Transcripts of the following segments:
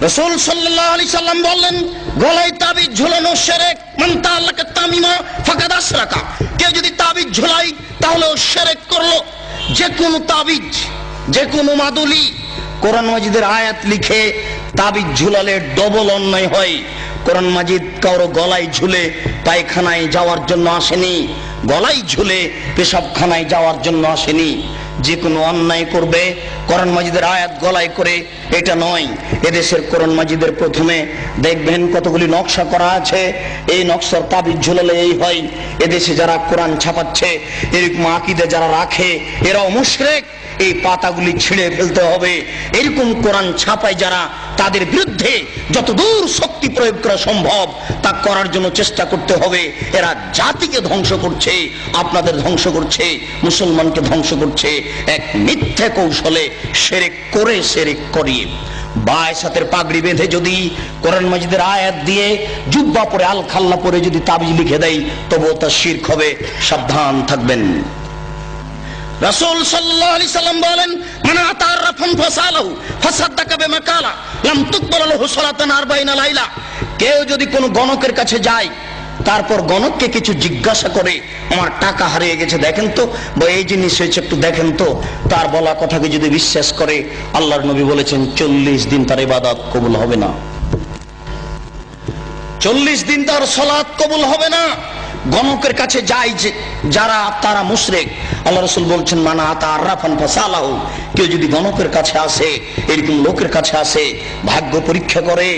রাসূল সাল্লাল্লাহু আলাইহি সাল্লাম বললেন, গলায় তাবিজ ঝুলানো শিরক। মান তাআল্লাকা তামিমা ফাকাদ আশরাকা। কেউ যদি তাবিজ ঝুলায় তাহলে ও শিরক করলো। যে কোনো তাবিজ, যে কোনো মাদুলি, কোরআন মাজিদের আয়াত লিখে তাবিজ ঝুলালে ডবল অন্যায় হয়। কোরআন মাজিদ কারো গলায় ঝুলে পায়খানায় যাওয়ার জন্য আসেনি, গলায় ঝুলে পেশাবখানায় যাওয়ার জন্য আসেনি। যে কোনো অন্যায় করবে কোরআন মাজিদের আয়াত গলায় করে, এটা নয়। এদেশের কোরআন মাজিদের প্রথমে দেখবেন কতগুলি নকশা করা আছে, এই নকশার তাবিজ ঝুলালে এই হয়। এদেশে যারা কোরআন ছাপাচ্ছে, এরকম আকীদা যারা রাখে, এরাও মুশরিক। এই পাতাগুলি ছিঁড়ে ফেলতে হবে। এরকম কোরআন ছাপায় যারা, তাদের বিরুদ্ধে যতদূর শক্তি প্রয়োগ করা সম্ভব তা করার জন্য চেষ্টা করতে হবে। এরা জাতিকে ধ্বংস করছে, আপনাদের ধ্বংস করছে, মুসলমানকে ধ্বংস করছে এক মিথ্যে কৌশলে, শিরক করে শিরক করিয়ে। বায়সাতের পাগড়ি বেঁধে যদি কোরআন মাজিদের আয়াত দিয়ে জুব্বা পরে আল খাল্লা পরে যদি তাবিজ লিখে দেয়, তবুও তা শিরক হবে। সাবধান থাকবেন। রাসূল সাল্লাল্লাহু আলাইহি সাল্লাম বলেন, মান আতারাফান ফাসালাহু ফাসাদ্দাকা বিমা কালা লাম তুকবাল লাহু সালাতান 40 লাইলা। কেউ যদি কোনো গণকের কাছে যায়, তারপর গণককে কিছু জিজ্ঞাসা করে, আমার টাকা হারিয়ে গেছে দেখেন তো, বা এই জিনিস হয়েছে একটু দেখেন তো, তার বলা কথাকে যদি বিশ্বাস করে, আল্লাহর নবী বলেছেন 40 দিন তার ইবাদত কবুল হবে না। 40 দিন তার সালাত কবুল হবে না। গণকের কাছে যায় যে যারা, তারা মুশরিক। আল্লাহ রাসূল বলছেন, মানা আতারাফান ফাসালাহু। কেউ যদি গণকের কাছে আসে, এরকম লোকের কাছে আসে, ভাগ্য পরীক্ষা করে,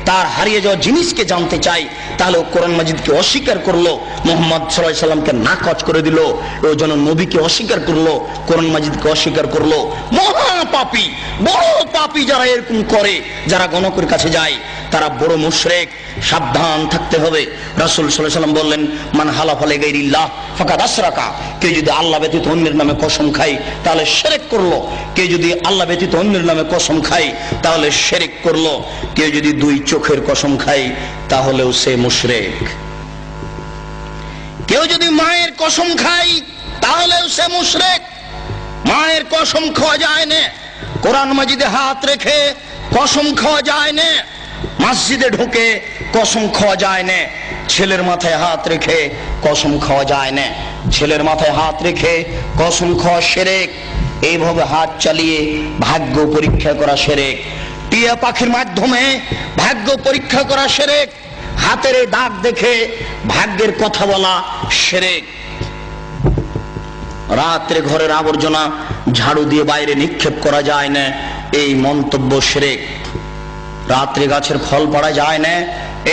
তার হারিয়ে যাওয়া জিনিসকে জানতে চায়, তাহলে কোরআন মাজিদকে অস্বীকার করলো, মুহাম্মদ সাল্লাল্লাহু আলাইহি সাল্লামকে নাকচ করে দিল, ও যেন নবীকে অস্বীকার করলো, কোরআন মাজিদকে অস্বীকার করলো। মহা পাপী, বড় পাপী যারা এরকম করে, যারা গণকের কাছে যায়, তারা বড় মুশরিক। সাবধান থাকতে হবে। রাসূল সাল্লাল্লাহু আলাইহি সাল্লাম বললেন, মান হালাফা লিগাইরিল্লাহ ফাকাদ আশরাকা। কেউ যদি আল্লাহ ব্যতীত অন্যের নামে কসম খায়, তাহলে শিরক করলো। কেউ যদি আল্লাহ ব্যতীত অন্যের নামে কসম খায়, তাহলে শিরক করলো। কেউ যদি দুই চোখের কসম খায়, তাহলেও সে মুশরিক। কেউ যদি মায়ের কসম খায়, তাহলেও সে মুশরিক। মায়ের কসম খাওয়া যায় না, কোরআন মাজিদে হাত রেখে কসম খাওয়া যায় না, মসজিদে ঢুকে কসম খাওয়া যায় না, ছেলের মাথায় হাত রেখে কসম খাওয়া যায় না। ছেলের মাথায় হাত রেখে কসম খাওয়া শিরক। এইভাবে হাত চালিয়ে ভাগ্য পরীক্ষা করা শিরক। টিয়া পাখির মাধ্যমে ভাগ্য পরীক্ষা করা শিরক। হাতের দাগ দেখে ভাগ্যের কথা বলা শিরক। রাত্রে ঘরের আবর্জনা ঝাড়ু দিয়ে বাইরে নিক্ষেপ করা যায় না, এই মন্তব্য শিরক। রাত্রে গাছের ফল পাড়া যায় না,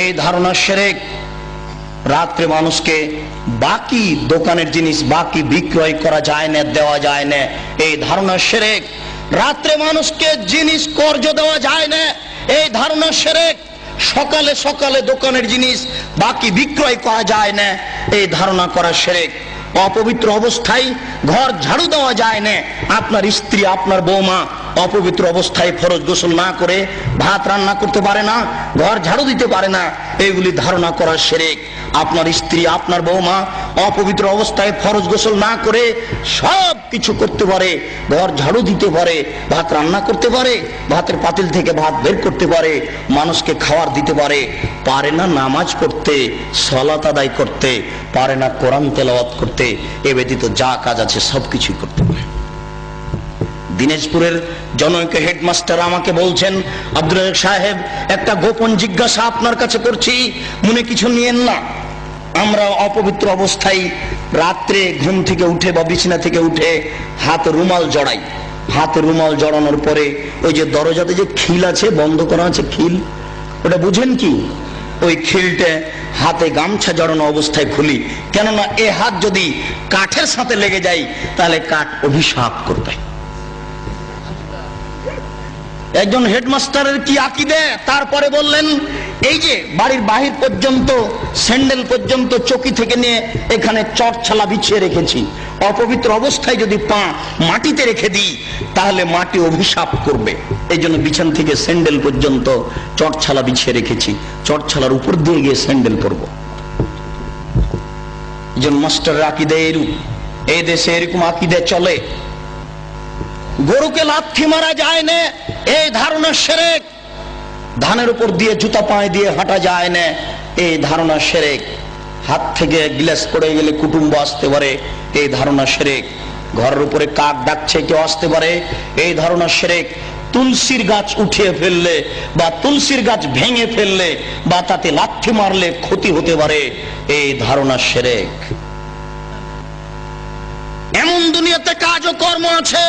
এই ধারণা শিরক। রাত্রে মানুষকে বাকি দোকানের জিনিস বাকি বিক্রয় করা যায় না, দেওয়া যায় না, এই ধারণা শিরক। রাত্রে মানুষকে জিনিস কর্জ দেওয়া যায় না, এই ধারণা শিরক। সকালে সকালে দোকানের জিনিস বাকি বিক্রয় করা যায় না, এই ধারণা করা শিরক। অপবিত্র অবস্থায় ঘর ঝাড়ু দেওয়া যায় না। আপনার স্ত্রী, আপনার বৌমা অপবিত্র অবস্থায় ফরজ গোসল না করে ভাত রান্না করতে পারে না, ঘর ঝাড়ু দিতে পারে না, এইগুলি ধারণা করা শিরক। আপনার স্ত্রী, আপনার বৌমা অপবিত্র অবস্থায় ফরজ গোসল না করে সব কিছু করতে পারে, ঘর ঝাড়ু দিতে পারে, ভাত রান্না করতে পারে, ভাতের পাতিল থেকে ভাত বের করতে পারে, মানুষকে খাবার দিতে পারে, পারে না নামাজ পড়তে, সালাত আদায় করতে, পারে না কোরআন তেলাওয়াত করতে, এ ব্যতীত যা কাজ আছে সবকিছুই করতে পারে। দিনাজপুরের জনৈক হেডমাস্টার আমাকে বলছেন, আব্দুল রাজ্জাক সাহেব, একটা গোপন জিজ্ঞাসা আপনার কাছে করছি, মনে কিছু নিয়েন না। আমরা অপবিত্র অবস্থায় রাত্রে ঘুম থেকে উঠে বা বিছানা থেকে উঠে হাতে রুমাল জড়াই। হাতে রুমাল জড়ানোর পরে ওই যে দরজাতে যে খিল আছে, বন্ধ করা আছে খিল, ওটা বুঝেন কি? ওই খিলটা হাতে গামছা জড়ানো অবস্থায় খুলি, কেননা এ হাত যদি কাঠের সাথে লেগে যায় তাহলে কাঠ অভিশাপ করবে। একজন হেডমাস্টারের কি আকীদা! তারপরে বললেন, এই যে বাড়ির বাহির পর্যন্ত, স্যান্ডেল পর্যন্ত, চকি থেকে নিয়ে এখানে চটছালা বিছিয়ে রেখেছি, অপবিত্র অবস্থায় যদি পা মাটিতে রেখে দিই তাহলে মাটি অভিশাপ করবে। এই জন্য বিছানা থেকে স্যান্ডেল পর্যন্ত চটছালা বিছিয়ে রেখেছি, চটছালার উপর দিয়ে গিয়ে স্যান্ডেল পরবো। একজন মাস্টারের আকীদা এরূপ। এই দেশে এরকম আকীদা চলে। গরুকে লাথি মারা যায় না, এই ধারণা শিরক। ধানের উপর দিয়ে জুতা পায়ে দিয়ে হাঁটা যায় না, এই ধারণা শিরক। হাত থেকে গ্লাস পড়ে গেলে কুটুম্ব আসতে পারে, এই ধারণা শিরক। ঘরের উপরে কাক ডাকছে কেউ আসতে পারে, এই ধারণা শিরক। তুলসীর গাছ উঠিয়ে ফেললে বা তুলসীর গাছ ভেঙে ফেললে বা তাতে লাথি মারলে ক্ষতি হতে পারে, এই ধারণা শিরক। এমন দুনিয়াতে কাজ ও কর্ম আছে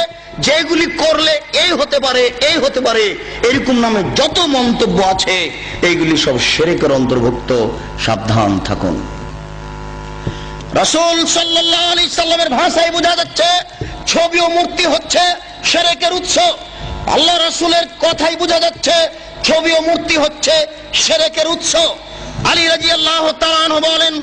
যেগুলি করলে এই হতে পারে, এই হতে পারে, এরকম নামে যত মন্তব্য আছে এইগুলি সব শিরকের অন্তর্ভুক্ত। সাবধান থাকুন। রাসূল সাল্লাল্লাহু আলাইহি সাল্লামের ভাষায় বোঝা যাচ্ছে ছবি ও মূর্তি হচ্ছে শিরকের উৎস। আল্লাহ রাসূলের কথাই বোঝা যাচ্ছে ছবি ও মূর্তি হচ্ছে শিরকের উৎস। আলী রাদিয়াল্লাহু তাআলা আনহু বলেন,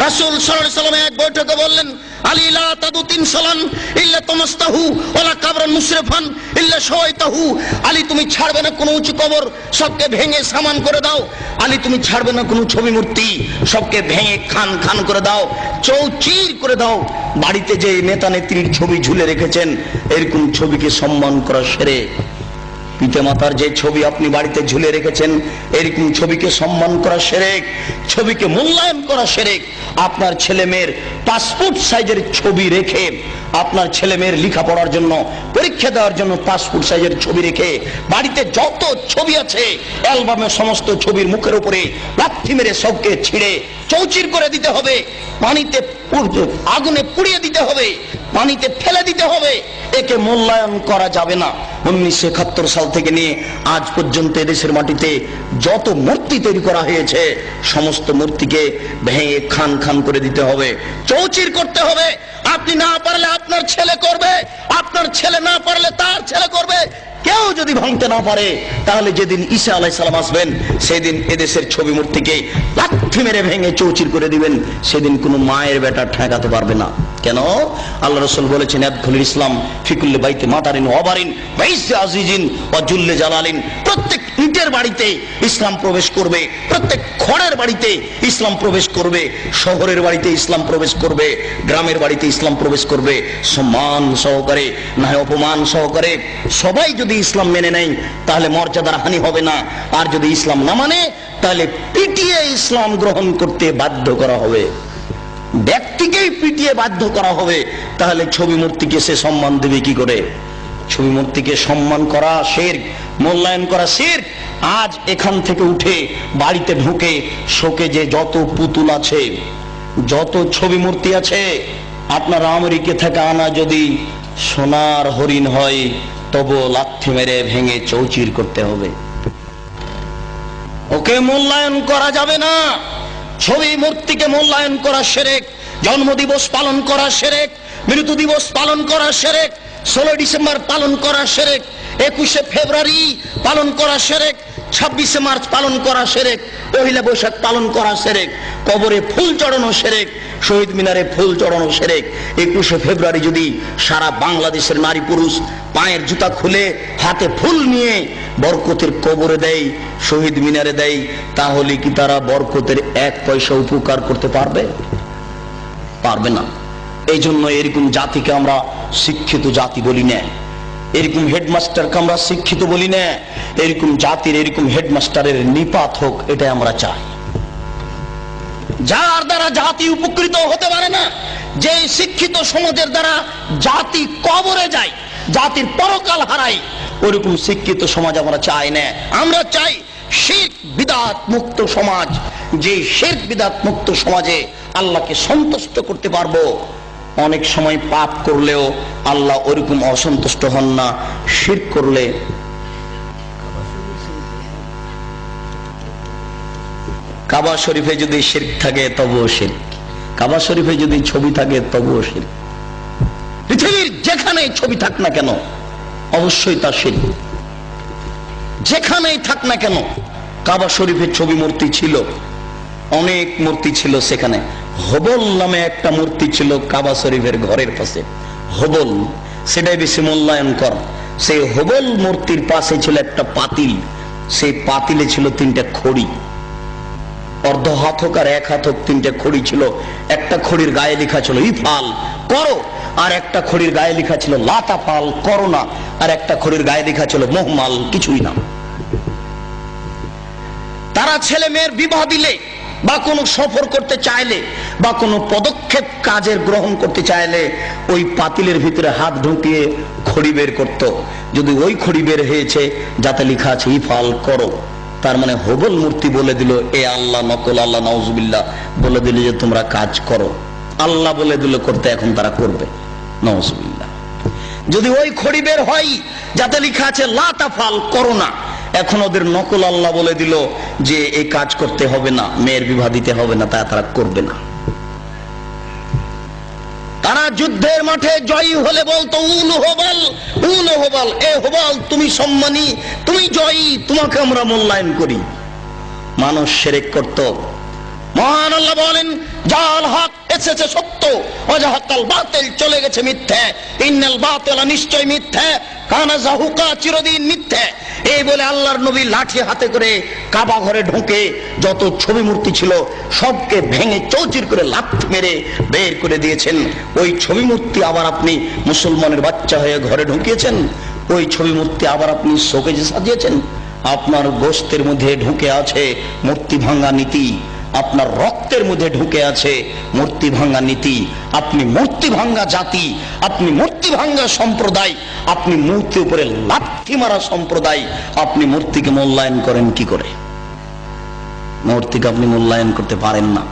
রাসূল সাল্লাল্লাহু আলাইহি সাল্লাম এক বৈঠকে বললেন, আলী লা তাদু তিনসালান ইল্লা তামাস্তাহু ওয়ালা কাবরান মুশরিফান ইল্লা শাওয়াইতাহু। আলী তুমি ছাড়বে না কোনো উঁচু কবর, সবকে ভেঙে সামান করে দাও। আলী তুমি ছাড়বে না কোনো ছবি মূর্তি, সবকে ভেঙে খান খান করে দাও, চৌচির করে দাও। বাড়িতে যে নেতা নেত্রীর ছবি ঝুলে রেখেছেন, এরকম ছবিকে সম্মান করা শিরক। পিতামাতার যে ছবি আপনি বাড়িতে ঝুলে রেখেছেন, এরকম ছবিকে সম্মান করা শিরক, ছবিকে মূল্যায়ন করা শিরক। আপনার ছেলে মেয়ের পাসপোর্ট সাইজের ছবি রেখে, আপনার ছেলে মেয়ের লেখাপড়ার জন্য, পরীক্ষা দেওয়ার জন্য পাসপোর্ট সাইজের ছবি রেখে বাড়িতে যত ছবি আছে অ্যালবামের সমস্ত ছবির মুখের উপরে লাথি মেরে সবকে ছিঁড়ে চৌচির করে দিতে হবে, পানিতে আগুনে পুড়িয়ে দিতে হবে, পানিতে ফেলে দিতে হবে। একে মূল্যায়ন করা যাবে না। 1971 সাল থেকে নিয়ে আজ পর্যন্ত এদেশের মাটিতে যত মূর্তি তৈরি করা হয়েছে সমস্ত মূর্তিকে ভেঙে খান খান করে দিতে হবে, চৌচির করতে হবে। আপনি না পারলে আপনার ছেলে করবে, আপনার ছেলে না পারলে তার ছেলে করবে। কেউ যদি ভাঙতে না পারে, তাহলে যেদিন ঈসা আলাইহিস সালাম আসবেন সেদিন এদেশের ছবি মূর্তিকে লাথি মেরে ভেঙে চৌচির করে দিবেন। সেদিন কোনো মায়ের বেটা ঠেকাতে পারবে না। কেন? আল্লাহ রাসূল বলেছেন, ইয়াদখুলুল ইসলাম ফি কুল্লি বাইতি মাতারিন ওয়া বারিন ওয়া ইজ্জি আজিজিন ওয়া জুল্লি জালালিন। প্রত্যেক ইটের বাড়িতে ইসলাম প্রবেশ করবে, প্রত্যেক খড়ের বাড়িতে ইসলাম প্রবেশ করবে, শহরের বাড়িতে ইসলাম প্রবেশ করবে, গ্রামের বাড়িতে ইসলাম প্রবেশ করবে। সম্মান সহকারে, না অপমান সহকারে। সবাই যদি ইসলাম মেনে নেয় তাহলে মর্যাদার হানি হবে না, আর যদি ইসলাম না মানে তাহলে পিটিয়ে ইসলাম গ্রহণ করতে বাধ্য করা হবে, ব্যক্তিকেই পিটিয়ে বাধ্য করা হবে। তাহলে ছবি মূর্তিকে সে সম্মান দেবে কি করে? ছবি মূর্তিকে সম্মান করা শিরক, মূল্যায়ন করা শিরক। আজ এখান থেকে উঠে বাড়িতে ঢুকে শোকেজে যত পুতুল আছে, যত ছবি মূর্তি আছে, আপনার আমেরিকা থেকে আনা যদি সোনার হরিণ হয় তবু লাথি মেরে ভেঙে চৌচির করতে হবে। ওকে মূল্যায়ন করা যাবে না। ছবি মূর্তিকে মূল্যায়ন করা শিরক। জন্মদিবস পালন করা শিরক, মৃত্যু দিবস পালন করা শিরক, 16 ডিসেম্বর পালন করা শিরক, 21শে ফেব্রুয়ারি পালন করা শিরক, 26শে মার্চ পালন করা শিরক, পহেলা বৈশাখ পালন করা শিরক, কবরে ফুল চড়ানো শিরক, শহীদ মিনারে ফুল চড়ানো শিরক। 21শে ফেব্রুয়ারি যদি সারা বাংলাদেশের নারী পুরুষ পায়ের জুতা খুলে হাতে ফুল নিয়ে বরকতের কবরে দেয়, শহীদ মিনারে দেয়, তাহলে কি তারা বরকতের 1 পয়সা উপকার করতে পারবে? পারবে না। এই জন্য এরকম জাতিকে আমরা শিক্ষিত জাতি বলি না, এরকম হেডমাস্টারকে আমরা শিক্ষিত বলি না। এরকম জাতির, এরকম হেডমাস্টারের নিপাত হোক, এটাই আমরা চাই। যার দ্বারা জাতি উপকৃত হতে পারে না, যে শিক্ষিত সমাজের দ্বারা জাতি কবরে যায়, জাতির পরকাল হারায়, ওরকম শিক্ষিত সমাজ আমরা চাই না। আমরা চাই শিরক বিদআত মুক্ত সমাজ। যে শিরক বিদআত মুক্ত সমাজে আল্লাহকে সন্তুষ্ট করতে পারবো। অনেক সময় পাপ করলেও আল্লাহ ওরকম অসন্তুষ্ট হন না। শিরক করলে কাবা শরীফে যদি শিরক থাকে তবুও শিরক, কাবা শরীফে যদি ছবি থাকে তবুও শিরক। পৃথিবীর যেখানে ছবি থাক না কেন অবশ্যই তা শিরক। যেখানেই থাক না কেন, কাবা শরীফের ছবি মূর্তি ছিল, অনেক মূর্তি ছিল সেখানে। হবল নামে একটা মূর্তি ছিল কাবা শরীফের ঘরের পাশে, হবল, সেটাই বেশি মূল্যায়ন কর। সেই হবল মূর্তির পাশে ছিল একটা পাতিল, সেই পাতিলে ছিল 3টা খড়ি, অর্ধ হাত হোক আর 1 হাত হোক 3টা খড়ি ছিল। একটা খড়ির গায়ে লেখা ছিল ইফাল, করো, আর একটা খড়ির গায়ে লেখা ছিল লাতাফাল, করো না, আর একটা খড়ির গায়ে লেখা ছিল মোহমাল, কিছুই না। তারা ছেলে মেয়ের বিবাহ দিলে বা কোনো সফর করতে চাইলে বা কোনো পদক্ষেপ কাজের গ্রহণ করতে চাইলে ওই পাতিলের ভিতরে হাত ঢুকিয়ে খড়ি বের করত। যদি ওই খড়ি বের হয়েছে যাতে লেখা আছে ইফাল করো, তার মানে হবল মূর্তি বলে দিল এ আল্লাহ নকল আল্লাহ নাউজুবিল্লাহ বলে দিল যে তোমরা কাজ করো, আল্লাহ বলে দিল করতে, এখন তারা করবে নাউজুবিল্লাহ। যদি ওই খড়ি বের হয় যাতে লেখা আছে লা তাফাল করো না, এখন ওদের নকল আল্লাহ বলে দিল যে এই কাজ করতে হবে না, মেয়ের বিবাহ দিতে হবে না, তারা করবে না। তারা যুদ্ধের মাঠে জয়ী হলে বলতো উল হোবাল, উল হোবাল, এ হোবাল তুমি সম্মানী, তুমি জয়ী, তোমাকে আমরা মূল্যায়ন করি। মানুষ শিরক করত। মহান আল্লাহ বলেন জাল হক এসেছে সত্য, ওয়াজাহাকাল বাতিল চলে গেছে মিথ্যা, ইন্নাল বাতিলা নিশ্চয় মিথ্যা, কানা জাহুকা চিরদিন মিথ্যা। এই বলে আল্লাহর নবী লাঠি হাতে করে কাবা ঘরে ঢুকে যত ছবি মূর্তি ছিল সবকে ভেঙে চৌচির করে লাথি মেরে বের করে দিয়েছেন। ওই ছবি মূর্তি আবার আপনি মুসলমানের বাচ্চা হয়ে ঘরে ঢুকিয়েছেন, ওই ছবি মূর্তি আবার আপনি শোকেজে সাজিয়েছেন। আপনার গোশতের মধ্যে ঢুকে আছে মূর্তি ভাঙা নীতি, আপনার রক্তের মধ্যে ঢুকে আছে মূর্তি ভাঙ্গা নীতি। আপনি মূর্তি ভাঙ্গা জাতি, আপনি মূর্তি ভাঙ্গা সম্প্রদায়, আপনি মূর্তির উপরে লাথি মারা সম্প্রদায়। আপনি মূর্তিকে মূল্যায়ন করেন কি করে? মূর্তিকে আপনি মূল্যায়ন করতে পারেন না।